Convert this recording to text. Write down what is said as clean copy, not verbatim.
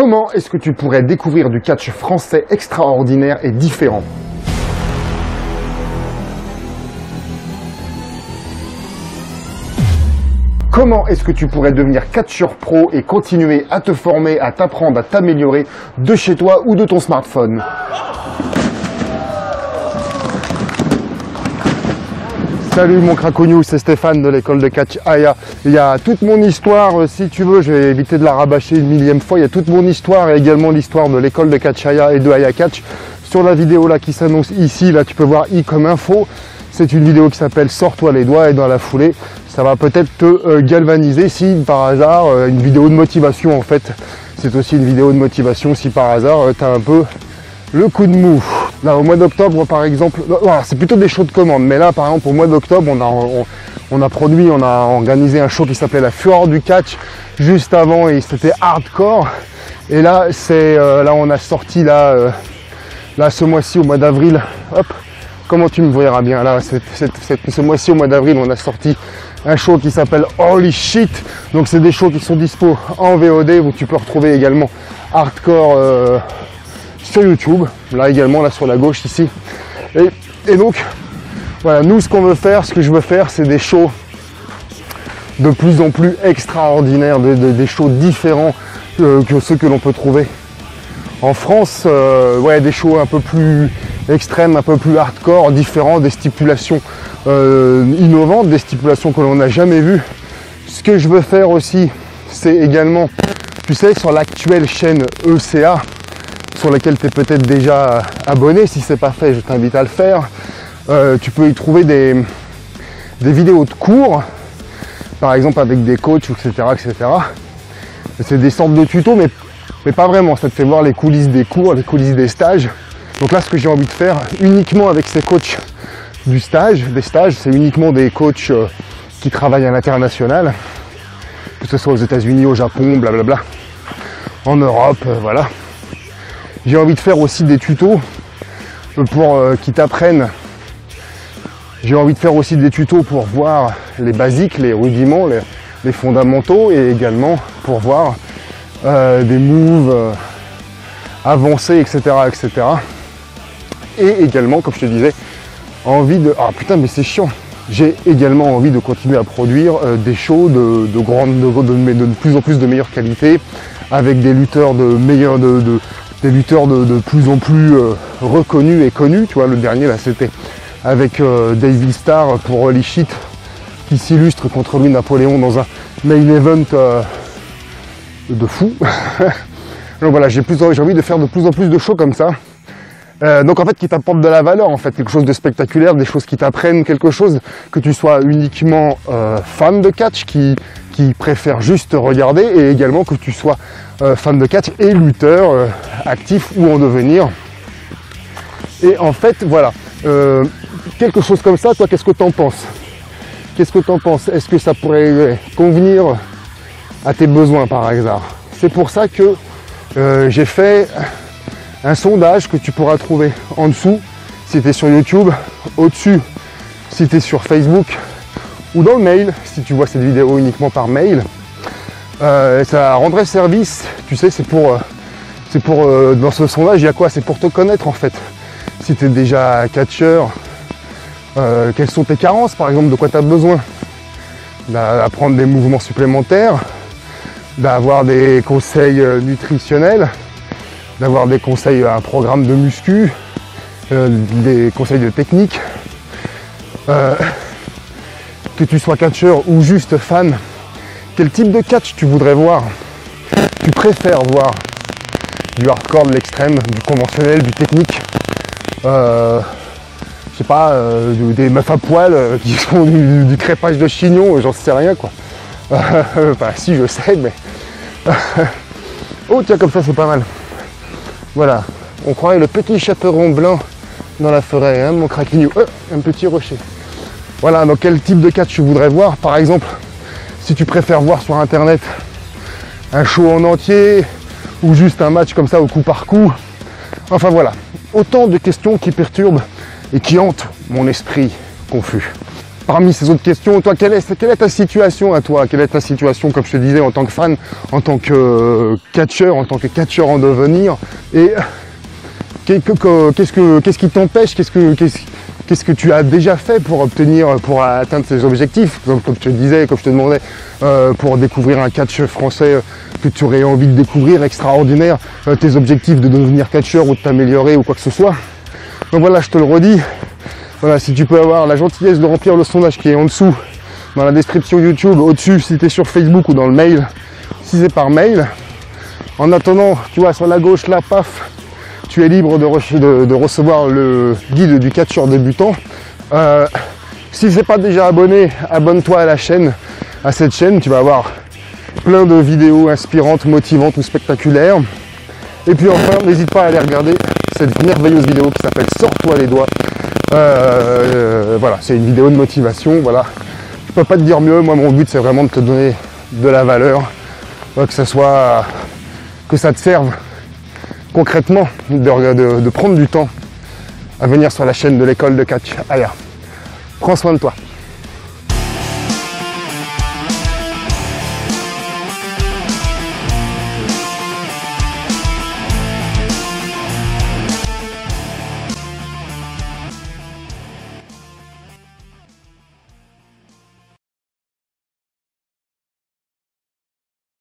Comment est-ce que tu pourrais découvrir du catch français extraordinaire et différent? Comment est-ce que tu pourrais devenir catcheur pro et continuer à te former, à t'apprendre, à t'améliorer de chez toi ou de ton smartphone? Salut mon cracognou, c'est Stéphane de l'école de catch Aya. Il y a toute mon histoire, si tu veux, je vais éviter de la rabâcher une millième fois. Il y a toute mon histoire et également l'histoire de l'école de catch Aya et de Aya Catch sur la vidéo là qui s'annonce ici. Là, tu peux voir i comme info. C'est une vidéo qui s'appelle Sors-toi les doigts et dans la foulée, ça va peut-être te galvaniser si par hasard, une vidéo de motivation en fait. C'est aussi une vidéo de motivation si par hasard, tu as un peu le coup de mou. Là, au mois d'octobre, par exemple, c'est plutôt des shows de commande, mais là, par exemple, au mois d'octobre, on a organisé un show qui s'appelait la Fureur du Catch, juste avant, et c'était hardcore. Et là, là, on a sorti, là, ce mois-ci, au mois d'avril, hop, comment tu me verras bien, là, ce mois-ci, au mois d'avril, on a sorti un show qui s'appelle Holy Shit. Donc, c'est des shows qui sont dispo en VOD, où tu peux retrouver également hardcore, sur YouTube, là également, là sur la gauche ici. Et donc, voilà, nous ce qu'on veut faire, ce que je veux faire, c'est des shows de plus en plus extraordinaires, des shows différents que ceux que l'on peut trouver en France. Ouais, des shows un peu plus extrêmes, un peu plus hardcore, différents, des stipulations innovantes, des stipulations que l'on n'a jamais vues. Ce que je veux faire aussi, c'est également, tu sais, sur l'actuelle chaîne ECA, sur laquelle tu es peut-être déjà abonné. Si c'est pas fait, je t'invite à le faire. Tu peux y trouver des vidéos de cours, par exemple avec des coachs, etc. C'est des sortes de tutos, mais pas vraiment. Ça te fait voir les coulisses des cours, les coulisses des stages. Donc là, ce que j'ai envie de faire, uniquement avec ces coachs des stages, c'est uniquement des coachs qui travaillent à l'international, que ce soit aux États-Unis, au Japon, blablabla, en Europe, voilà. J'ai envie de faire aussi des tutos pour qui t'apprennent. J'ai envie de faire aussi des tutos pour voir les basiques, les rudiments, les fondamentaux, et également pour voir des moves avancés, etc., etc. Et également, comme je te disais, envie de... Ah putain, mais c'est chiant. J'ai également envie de continuer à produire des shows de plus en plus de meilleure qualité, avec des lutteurs des lutteurs de plus en plus reconnus et connus. Tu vois, le dernier là, c'était avec David Starr pour Holy Shit, qui s'illustre contre lui Napoléon dans un main event de fou. Donc voilà, j'ai envie de faire de plus en plus de shows comme ça. Donc en fait, qui t'apportent de la valeur, en fait, quelque chose de spectaculaire, des choses qui t'apprennent quelque chose, que tu sois uniquement fan de catch, qui préfère juste regarder, et également que tu sois fan de catch et lutteur actif ou en devenir. Et en fait, voilà, quelque chose comme ça, toi, qu'est-ce que tu en penses? Qu'est-ce que tu en penses? Est-ce que ça pourrait convenir à tes besoins par hasard? C'est pour ça que j'ai fait un sondage que tu pourras trouver en dessous, si tu es sur YouTube, au-dessus, si tu es sur Facebook, ou dans le mail, si tu vois cette vidéo uniquement par mail. Ça rendrait service, tu sais, c'est pour dans ce sondage, il y a quoi? C'est pour te connaître en fait. Si tu es déjà catcheur, quelles sont tes carences par exemple, de quoi tu as besoin? D'apprendre des mouvements supplémentaires, d'avoir des conseils nutritionnels, d'avoir des conseils, un programme de muscu, des conseils de technique, que tu sois catcheur ou juste fan, quel type de catch tu voudrais voir? Tu préfères voir du hardcore, de l'extrême, du conventionnel, du technique, je sais pas, des meufs à poil qui font du crêpage de chignon, j'en sais rien quoi. Enfin si, je sais, mais... Oh tiens, comme ça c'est pas mal. Voilà, on croirait le petit chaperon blanc dans la forêt, hein, mon craquignou. Un petit rocher. Voilà, donc quel type de catch tu voudrais voir? Par exemple, si tu préfères voir sur internet un show en entier, ou juste un match comme ça au coup par coup. Enfin voilà, autant de questions qui perturbent et qui hantent mon esprit confus. parmi ces autres questions, toi, quelle est ta situation à toi? Quelle est ta situation, comme je te disais, en tant que fan, en tant que catcheur, en tant que catcheur en devenir? Et qu'est-ce qui t'empêche? Qu'est-ce que tu as déjà fait pour atteindre ces objectifs? Comme je te disais, comme je te demandais, pour découvrir un catch français que tu aurais envie de découvrir, extraordinaire, tes objectifs de devenir catcheur ou de t'améliorer ou quoi que ce soit. Donc voilà, je te le redis. Voilà, si tu peux avoir la gentillesse de remplir le sondage qui est en dessous, dans la description YouTube, au-dessus, si tu es sur Facebook ou dans le mail, si c'est par mail. En attendant, tu vois, sur la gauche, là, paf, tu es libre de recevoir le guide du catcheur débutant. Si c'est pas déjà abonné, abonne-toi à la chaîne, à cette chaîne, tu vas avoir plein de vidéos inspirantes, motivantes ou spectaculaires. Et puis enfin, n'hésite pas à aller regarder cette merveilleuse vidéo qui s'appelle Sors-toi les doigts. Voilà, c'est une vidéo de motivation, voilà. Je peux pas te dire mieux, moi mon but c'est vraiment de te donner de la valeur, que ça te serve concrètement de prendre du temps à venir sur la chaîne de l'école de catch Aya. Prends soin de toi.